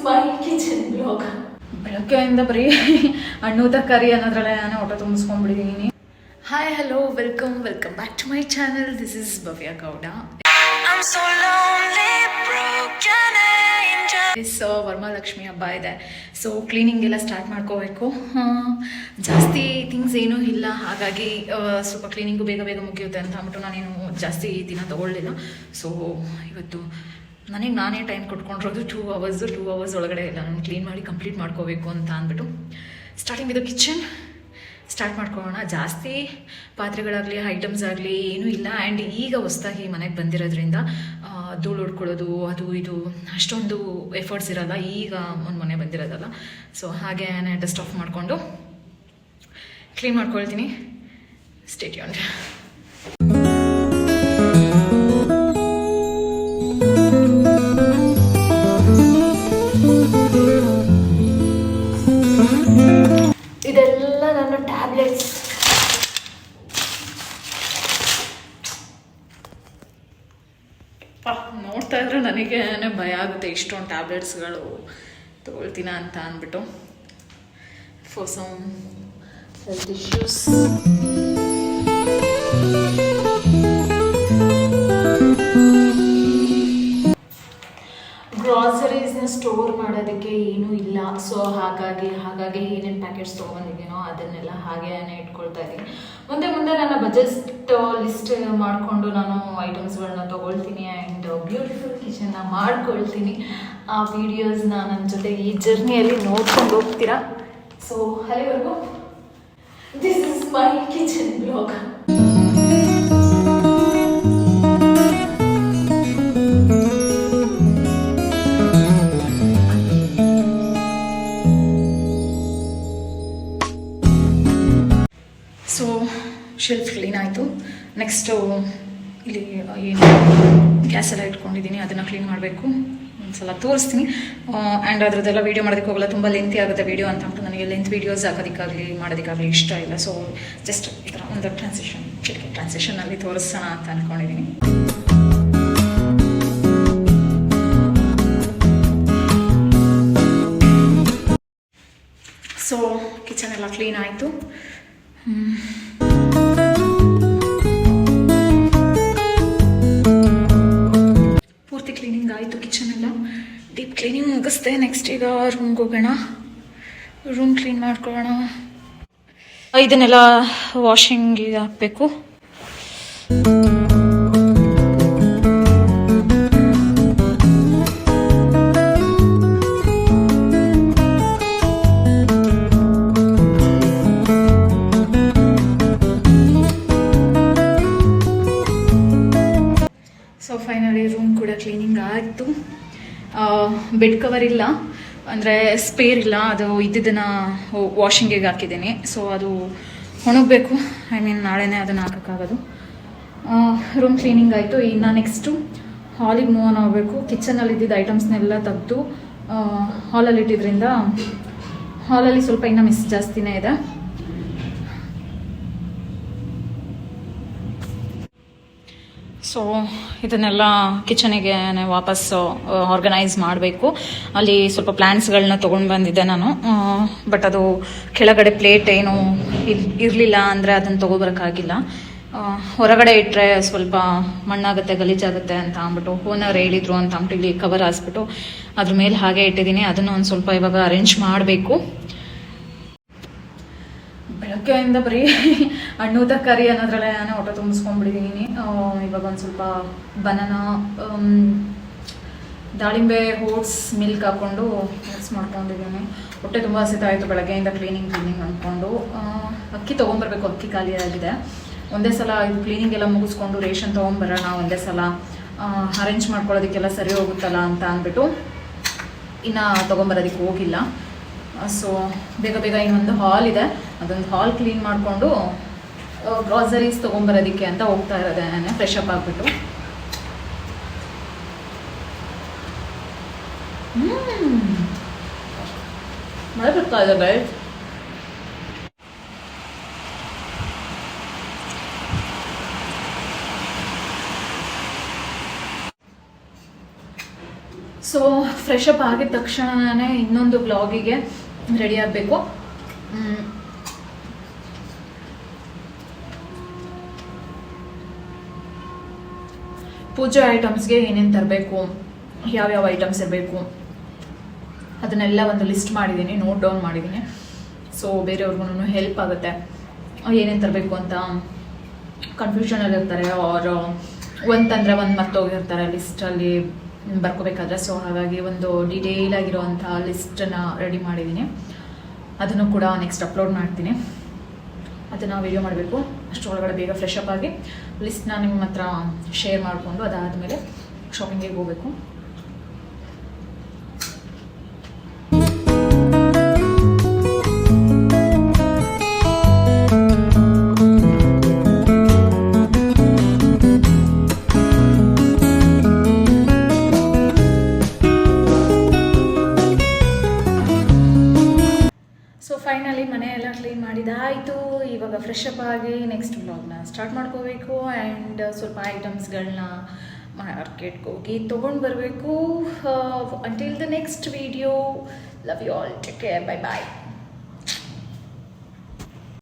ಮೈ kitchen blog. ಬೆಳಗ್ಗೆಯಿಂದ ಬರೀ ಹಣ್ಣು ತರಕಾರಿ ಅನ್ನೋದ್ರಲ್ಲೇ ನಾನು ಊಟ ತುಂಬಿಸ್ಕೊಂಡ್ಬಿಟ್ಟಿದ್ದೀನಿ. Hi hello welcome back to my channel. This is Bhavya Gowda. Varamahalakshmi ಹಬ್ಬ ಇದೆ, ಸೊ ಕ್ಲೀನಿಂಗ್ ಎಲ್ಲ ಸ್ಟಾರ್ಟ್ ಮಾಡ್ಕೋಬೇಕು. ಜಾಸ್ತಿ ಥಿಂಗ್ಸ್ ಏನೂ ಇಲ್ಲ, ಹಾಗಾಗಿ ಸ್ವಲ್ಪ ಕ್ಲೀನಿಂಗು ಬೇಗ ಮುಗಿಯುತ್ತೆ ಅಂತ ಅಂದ್ಬಿಟ್ಟು ನಾನೇನು ಜಾಸ್ತಿ ದಿನ ತೊಗೊಳ್ಳಿಲ್ಲ. ಸೊ ಇವತ್ತು ನಾನೇ ಟೈಮ್ ಕೊಟ್ಕೊಂಡಿರೋದು 2 hours ಒಳಗಡೆ ಎಲ್ಲ ನಾನು ಕ್ಲೀನ್ ಮಾಡಿ ಕಂಪ್ಲೀಟ್ ಮಾಡ್ಕೋಬೇಕು ಅಂತ ಅಂದ್ಬಿಟ್ಟು ಸ್ಟಾರ್ಟಿಂಗ್ ವಿತ್ ಕಿಚನ್ ಸ್ಟಾರ್ಟ್ ಮಾಡ್ಕೊಳ್ಳೋಣ. ಜಾಸ್ತಿ ಪಾತ್ರೆಗಳಾಗಲಿ ಐಟಮ್ಸ್ ಆಗಲಿ ಏನೂ ಇಲ್ಲ. ಆ್ಯಂಡ್ ಈಗ ಹೊಸ್ದಾಗಿ ಮನೆಗೆ ಬಂದಿರೋದ್ರಿಂದ ಧೂಳು ಹೊಡ್ಕೊಳ್ಳೋದು ಅದು ಇದು ಅಷ್ಟೊಂದು ಎಫರ್ಟ್ಸ್ ಇರೋಲ್ಲ, ಈಗ ಒಂದು ಮನೆ ಬಂದಿರೋದಲ್ಲ. ಸೊ ಹಾಗೆ ಡಸ್ಟ್ ಆಫ್ ಮಾಡಿಕೊಂಡು ಕ್ಲೀನ್ ಮಾಡ್ಕೊಳ್ತೀನಿ. Stay tuned. ಇದೆಲ್ಲ ನನ್ನ ಟ್ಯಾಬ್ಲೆಟ್ಸ್. ನೋಡ್ತಾ ಇದ್ರೆ ನನಗೆ ಭಯ ಆಗುತ್ತೆ, ಇಷ್ಟೊಂದು ಟ್ಯಾಬ್ಲೆಟ್ಸ್ಗಳು ತಗೊಳ್ತೀನ ಅಂತ ಅಂದ್ಬಿಟ್ಟು. For some health issues. ಗ್ರಾಸರೀಸ್ನ ಸ್ಟೋರ್ ಮಾಡೋದಕ್ಕೆ ಏನೂ ಇಲ್ಲ. ಸೊ ಹಾಗಾಗಿ ಏನೇನು ಪ್ಯಾಕೆಟ್ಸ್ ತೊಗೊಂಡಿದ್ದೀನೋ ಅದನ್ನೆಲ್ಲ ಹಾಗೇ ಇಟ್ಕೊಳ್ತಾ ಇದ್ದೀನಿ. ಮುಂದೆ ನನ್ನ ಬಜೆಟ್ ಲಿಸ್ಟ್ ಮಾಡಿಕೊಂಡು ನಾನು ಐಟಮ್ಸ್ಗಳನ್ನ ತೊಗೊಳ್ತೀನಿ ಆ್ಯಂಡ್ ಬ್ಯೂಟಿಫುಲ್ ಕಿಚನ್ನ ಮಾಡ್ಕೊಳ್ತೀನಿ. ಆ ವಿಡಿಯೋಸ್ನ ನನ್ನ ಜೊತೆ ಈ ಜರ್ನಿಯಲ್ಲಿ ನೋಡ್ಕೊಂಡು ಹೋಗ್ತೀರಾ. ಸೊ ಅಲ್ಲಿವರೆಗೂ this is my kitchen blog. So shelf clean ಆಯಿತು. ನೆಕ್ಸ್ಟು ಇಲ್ಲಿ ಏನು ಗ್ಯಾಸ್ ಎಲ್ಲ ಇಟ್ಕೊಂಡಿದ್ದೀನಿ ಅದನ್ನು ಕ್ಲೀನ್ ಮಾಡಬೇಕು. ಒಂದ್ಸಲ ತೋರಿಸ್ತೀನಿ. ಆ್ಯಂಡ್ ಅದರದ್ದೆಲ್ಲ ವೀಡಿಯೋ ಮಾಡೋದಕ್ಕೆ ಹೋಗಲ್ಲ, ತುಂಬ ಲೆಂತಿ ಆಗುತ್ತೆ ವೀಡಿಯೋ ಅಂತ ಅಂದ್ಬಿಟ್ಟು ನನಗೆ ಲೆಂತ್ ವೀಡಿಯೋಸ್ ಮಾಡೋದಕ್ಕಾಗಲಿ ಇಷ್ಟ ಇಲ್ಲ. ಸೊ ಜಸ್ಟ್ ಈ ಥರ ಒಂದು ಟ್ರಾನ್ಸಿಷನಲ್ಲಿ ತೋರಿಸೋಣ ಅಂತ ಅಂದ್ಕೊಂಡಿದ್ದೀನಿ. ಸೊ ಕಿಚನ್ ಎಲ್ಲ ಕ್ಲೀನ್ ಆಯಿತು. ಪೂರ್ತಿ ಕ್ಲೀನಿಂಗ್ ಆಯಿತು. ಕಿಚನ್ ಎಲ್ಲ ಡೀಪ್ ಕ್ಲೀನಿಂಗ್ ಮುಗಿಸ್ದೆ. ನೆಕ್ಸ್ಟ್ ಈಗ ರೂಮ್ಗೆ ಹೋಗೋಣ, ರೂಮ್ ಕ್ಲೀನ್ ಮಾಡ್ಕೊಳ್ಳೋಣ. ಇದನ್ನೆಲ್ಲ ವಾಷಿಂಗಿಗೆ ಹಾಕಬೇಕು. ಸೊ ಫೈನಲಿ ರೂಮ್ ಕೂಡ ಕ್ಲೀನಿಂಗ್ ಆಯಿತು. ಬೆಡ್ ಕವರ್ ಇಲ್ಲ, ಅಂದರೆ ಸ್ಪೇರ್ ಇಲ್ಲ, ಅದು ಇದ್ದಿದ್ದನ್ನು ವಾಷಿಂಗಿಗೆ ಹಾಕಿದ್ದೀನಿ. ಸೊ ಅದು ಒಣಗಬೇಕು. ನಾಳೆನೇ ಅದನ್ನು ಹಾಕೋಕ್ಕಾಗೋದು. ರೂಮ್ ಕ್ಲೀನಿಂಗ್ ಆಯಿತು. ಇನ್ನು ನೆಕ್ಸ್ಟು ಹಾಲಿಗೆ ಮೂವ್ ಆನ್ ಆಗಬೇಕು. ಕಿಚನಲ್ಲಿ ಇದ್ದಿದ್ದ ಐಟಮ್ಸ್ನೆಲ್ಲ ತೆಗೆದು ಹಾಲಲ್ಲಿ ಇಟ್ಟಿದ್ರಿಂದ ಹಾಲಲ್ಲಿ ಸ್ವಲ್ಪ ಇನ್ನೂ ಮಿಸ್ ಜಾಸ್ತಿನೇ ಇದೆ. ಸೊ ಇದನ್ನೆಲ್ಲ ಕಿಚನಿಗೆ ವಾಪಸ್ ಆರ್ಗನೈಸ್ ಮಾಡಬೇಕು. ಅಲ್ಲಿ ಸ್ವಲ್ಪ ಪ್ಲ್ಯಾಂಟ್ಸ್ಗಳನ್ನ ತೊಗೊಂಡು ಬಂದಿದ್ದೆ ನಾನು, ಬಟ್ ಅದು ಕೆಳಗಡೆ ಪ್ಲೇಟ್ ಏನು ಇರಲಿಲ್ಲ ಅಂದರೆ ಅದನ್ನು ತೊಗೊಬರೋಕ್ಕಾಗಿಲ್ಲ. ಹೊರಗಡೆ ಇಟ್ಟರೆ ಸ್ವಲ್ಪ ಮಣ್ಣಾಗುತ್ತೆ, ಗಲೀಜಾಗುತ್ತೆ ಅಂತ ಅಂದ್ಬಿಟ್ಟು ಓನರ್ ಹೇಳಿದ್ರು ಅಂತ ಅಂದ್ಬಿಟ್ಟು ಇಲ್ಲಿ ಕವರ್ ಹಾಸ್ಬಿಟ್ಟು ಅದ್ರ ಮೇಲೆ ಹಾಗೆ ಇಟ್ಟಿದ್ದೀನಿ. ಅದನ್ನು ಒಂದು ಸ್ವಲ್ಪ ಇವಾಗ ಅರೇಂಜ್ ಮಾಡಬೇಕು. ಬೆಳಗ್ಗೆಯಿಂದ ಬರೀ ಹಣ್ಣು ತರಕಾರಿ ಅನ್ನೋದ್ರಲ್ಲೇ ನಾನು ಊಟ ತುಂಬಿಸ್ಕೊಂಡ್ಬಿಟ್ಟಿದ್ದೀನಿ. ಇವಾಗ ಒಂದು ಸ್ವಲ್ಪ ಬನಾನಾ, ದಾಳಿಂಬೆ, ಓಟ್ಸ್, ಮಿಲ್ಕ್ ಹಾಕ್ಕೊಂಡು ಮಿಕ್ಸ್ ಮಾಡ್ಕೊಂಡಿದ್ದೀನಿ. ಹೊಟ್ಟೆ ತುಂಬ ಹಸಿತಾಯಿತು ಬೆಳಗ್ಗೆಯಿಂದ ಕ್ಲೀನಿಂಗ್ ಅಂದ್ಕೊಂಡು. ಅಕ್ಕಿ ತೊಗೊಂಬರ್ಬೇಕು, ಅಕ್ಕಿ ಖಾಲಿ ಆಗಿದೆ. ಒಂದೇ ಸಲ ಇದು ಕ್ಲೀನಿಂಗ್ ಎಲ್ಲ ಮುಗಿಸ್ಕೊಂಡು ರೇಷನ್ ತೊಗೊಂಬರೋಣ, ಒಂದೇ ಸಲ ಅರೇಂಜ್ ಮಾಡ್ಕೊಳ್ಳೋದಕ್ಕೆಲ್ಲ ಸರಿ ಹೋಗುತ್ತಲ್ಲ ಅಂತ ಅಂದ್ಬಿಟ್ಟು ಇನ್ನು ತೊಗೊಂಬರೋದಕ್ಕೆ ಹೋಗಿಲ್ಲ. ಸೊ ಬೇಗ ಇನ್ನೊಂದು ಹಾಲ್ ಇದೆ, ಅದೊಂದು ಹಾಲ್ ಕ್ಲೀನ್ ಮಾಡಿಕೊಂಡು ಗ್ರಾಸರೀಸ್ ತೊಗೊಂಬರೋದಕ್ಕೆ ಅಂತ ಹೋಗ್ತಾ ಇರೋದೆ. ನಾನು ಫ್ರೆಶ್ ಅಪ್ ಆಗಿಬಿಟ್ಟು ಮಳೆ ಬರ್ತಾ ಇದೆ guys. So so fresh up ಆಗಿದ ತಕ್ಷಣನೇ ಇನ್ನೊಂದು ವ್ಲಾಗಿಗೆ ರೆಡಿ ಆಗಬೇಕು. ಪೂಜೆ ಐಟಮ್ಸ್ಗೆ ಏನೇನು ತರಬೇಕು, ಯಾವ್ಯಾವ ಐಟಮ್ಸ್ ಇರಬೇಕು ಅದನ್ನೆಲ್ಲ ಒಂದು ಲಿಸ್ಟ್ ಮಾಡಿದ್ದೀನಿ, ನೋಟ್ ಡೌನ್ ಮಾಡಿದ್ದೀನಿ. ಸೊ ಬೇರೆಯವ್ರಿಗೂ ಹೆಲ್ಪ್ ಆಗುತ್ತೆ. ಏನೇನು ತರಬೇಕು ಅಂತ ಕನ್ಫ್ಯೂಷನಲ್ಲಿ ಇರ್ತಾರೆ, ಅವ್ರು ಒಂದಂದರೆ ಒಂದು ಮರ್ತೋಗಿರ್ತಾರೆ ಲಿಸ್ಟಲ್ಲಿ ಬರ್ಕೋಬೇಕಾದ್ರೆ. ಸೊ ಹಾಗಾಗಿ ಒಂದು ಡೀಟೇಲ್ ಆಗಿರೋವಂಥ ಲಿಸ್ಟನ್ನು ರೆಡಿ ಮಾಡಿದ್ದೀನಿ. ಅದನ್ನು ಕೂಡ ನೆಕ್ಸ್ಟ್ ಅಪ್ಲೋಡ್ ಮಾಡ್ತೀನಿ. ಅದನ್ನು ವಿಡಿಯೋ ಮಾಡಬೇಕು. ಅಷ್ಟರೊಳಗಡೆ ಬೇಗ ಫ್ರೆಶ್ ಅಪ್ ಆಗಿ ಲಿಸ್ಟ್ನ ನಿಮ್ಮ ಹತ್ರ ಶೇರ್ ಮಾಡಿಕೊಂಡು ಅದಾದಮೇಲೆ ಶಾಪಿಂಗಿಗೆ ಹೋಗಬೇಕು. ಫೈನಲಿ ಮನೆಯೆಲ್ಲ ಕ್ಲೀನ್ ಮಾಡಿದಾಯಿತು. ಇವಾಗ ಫ್ರೆಶ್ ಅಪ್ ಆಗಿ ನೆಕ್ಸ್ಟ್ ವ್ಲಾಗ್ನ ಸ್ಟಾರ್ಟ್ ಮಾಡ್ಕೋಬೇಕು. ಆ್ಯಂಡ್ ಸ್ವಲ್ಪ ಐಟಮ್ಸ್ಗಳನ್ನ ಮಾರ್ಕೆಟ್ಗೆ ಹೋಗಿ ತೊಗೊಂಡು ಬರಬೇಕು. Until the next video, love you all, take care, bye bye.